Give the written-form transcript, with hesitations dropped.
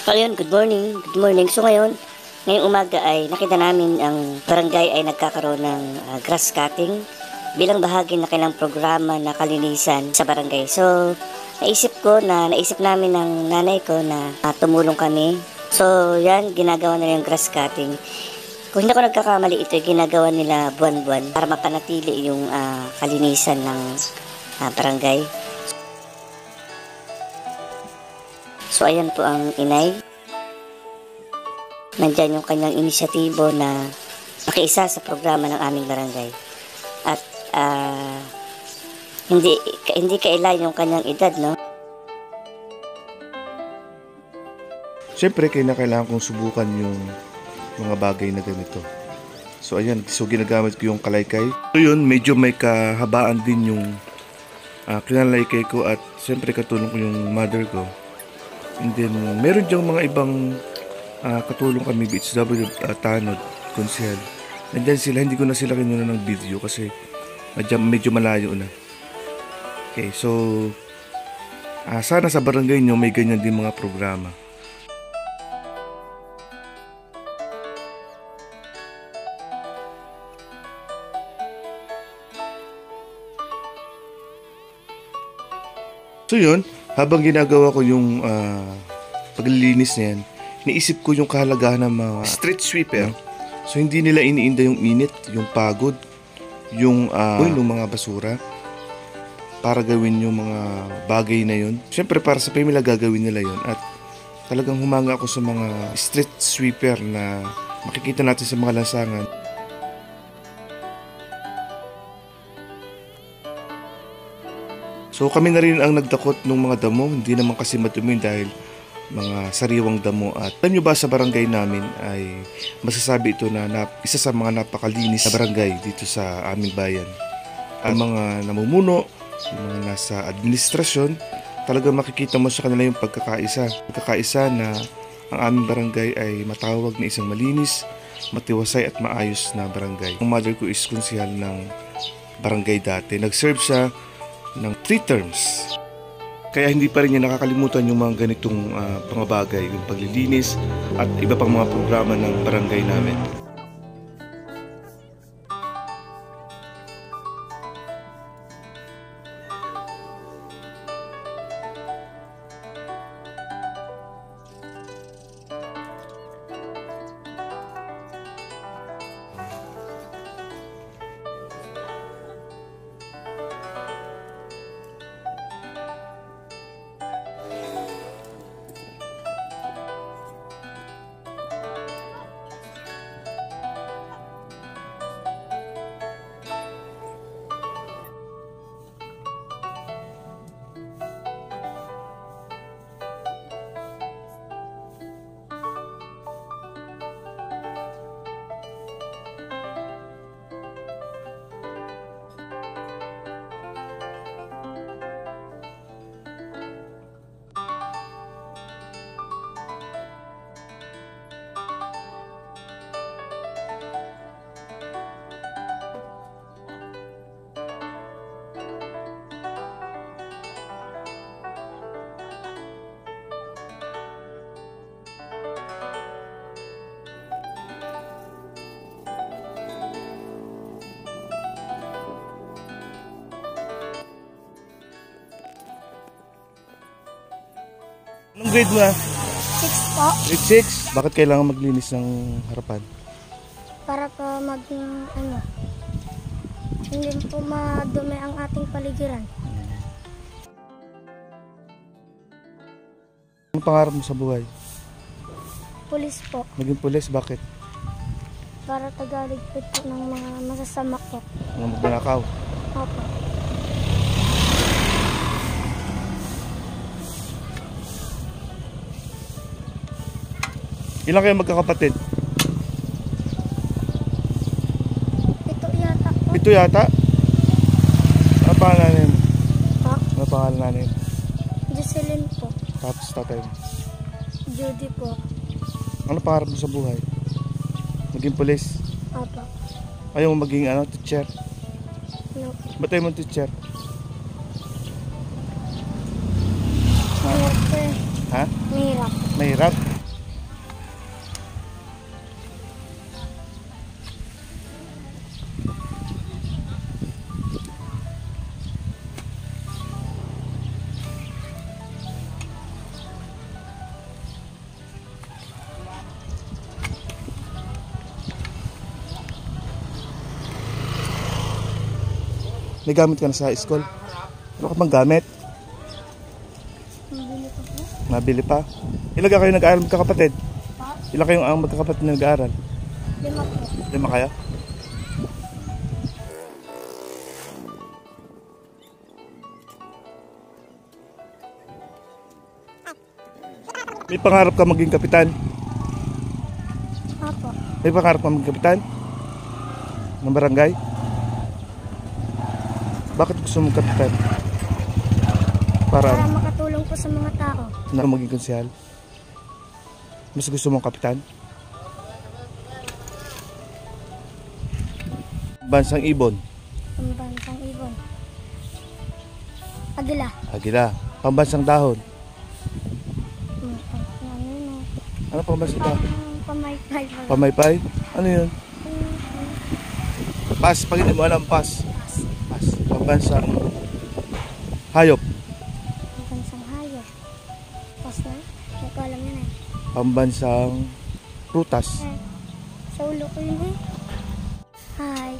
So ayun, good morning. Good morning. So ngayong umaga ay nakita namin ang barangay ay nagkakaroon ng grass cutting bilang bahagi na kailang programa na kalinisan sa barangay. So naisip namin ng nanay ko na tumulong kami. So yan, ginagawa nila yung grass cutting. Kung hindi ako nagkakamali, ito yung ginagawa nila buwan-buwan para mapanatili yung kalinisan ng barangay. So ayan po ang inay. Nandyan yung kanyang inisyatibo na makiisa sa programa ng aming barangay. At hindi kailan yung kanyang edad, no? Siyempre, kailangan kong subukan yung mga bagay na ganito. So ayan, ginagamit ko yung kalaykay. So yun, medyo may kahabaan din yung kinalaykay ko at siyempre katulong ko yung mother ko. And then, meron diyang mga ibang katulong kami, BHW, Tanod, Konsehal. And then sila, hindi ko na sila kinuna ng video kasi medyo malayo na. Okay, so sana sa barangay nyo may ganyan din mga programa. So yun, habang ginagawa ko yung paglilinis na yan, naisip ko yung kahalagahan ng mga street sweeper. So hindi nila iniinda yung init, yung pagod, yung mga basura para gawin yung mga bagay na yun. Siyempre para sa pamilya gagawin nila yun. At talagang humanga ako sa mga street sweeper na makikita natin sa mga lansangan. So kami na rin ang nagdakot ng mga damo, hindi naman kasi madumi dahil mga sariwang damo. At alam nyo ba, sa barangay namin ay masasabi ito na isa sa mga napakalinis na barangay dito sa aming bayan. Ang mga namumuno, yung mga nasa administrasyon, talagang makikita mo sa kanila yung pagkakaisa na ang aming barangay ay matawag na isang malinis, matiwasay at maayos na barangay. Ang mother ko is konsehal ng barangay dati. Nag-serve siya ng 3 terms. Kaya hindi pa rin niya nakakalimutan yung mga ganitong mga bagay, yung paglilinis at iba pang mga programa ng barangay namin. Anong grade mo na? 6 po. Grade 6? Bakit kailangan maglinis ng harapan? Para po maging hindi po madumi ang ating paligiran. Anong pangarap mo sa buhay? Pulis po. Maging pulis, bakit? Para tagaligpit po ng mga masasama po. Mga magnanakaw? Opo. Ilan kayo magkakapatid? Ito yata po. Ito yata? Ano pangalan nanin? Ha? Ano pangalan nanin? Jocelyn po. Tapos tatay mo? Judy po. Ano pangarap mo sa buhay? Maging pulis? Opo. Ayaw mo maging teacher? No. Ba't tayo mong teacher? Mahirap po eh. Ha? Mahirap. Mahirap? May gamit ka na sa school? Ano ka bang gamit? Mabili ko po. Nabili pa? Ilan kayo nag-aaral magkakapatid? Ilan kayong ang magkakapatid na nag-aaral? 5 po. 5 kayo? May pangarap ka maging kapitan? Apo. May pangarap ka maging kapitan? Ng barangay? Bakit gusto mong kapitan? Para Para makatulong po sa mga tao. na maging konsehal? Mas gusto mong kapitan? Bansang ibon, Pambansang ibon. Agila. agila. Pambansang dahon. Ano yun? Ano pambansang dahon? Pamaypay. Pamaypay? Ano yun? Pas, pag hindi mo alam, pas. Pas. Pambansang hayop. Pambansang hayop. Pas na? Hindi ko alam yun eh. Pambansang prutas. Sa ulo ko yun eh. Hi.